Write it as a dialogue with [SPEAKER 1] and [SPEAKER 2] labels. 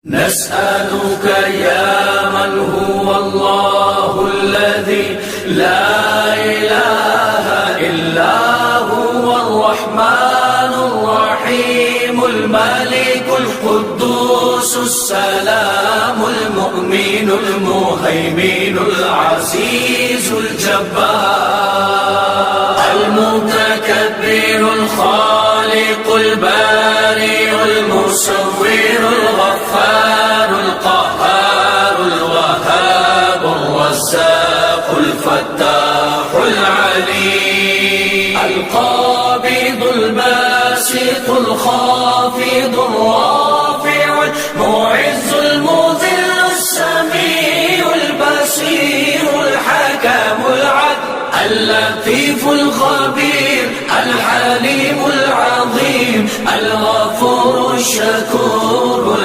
[SPEAKER 1] نسألك يا من هو الله الذي لا إله إلا هو الرحمن الرحيم الملك القدوس السلام المؤمن المهيمن العزيز الجبار المتكبر الخالق البارئ المصور الغفار القهار الوهاب الرزاق الفتاح العليم القابض الباسط الخافض الرافع المعز المذل السميع البصير الحكم العدل اللطيف الخبير الحليم العظيم الغفور الشكور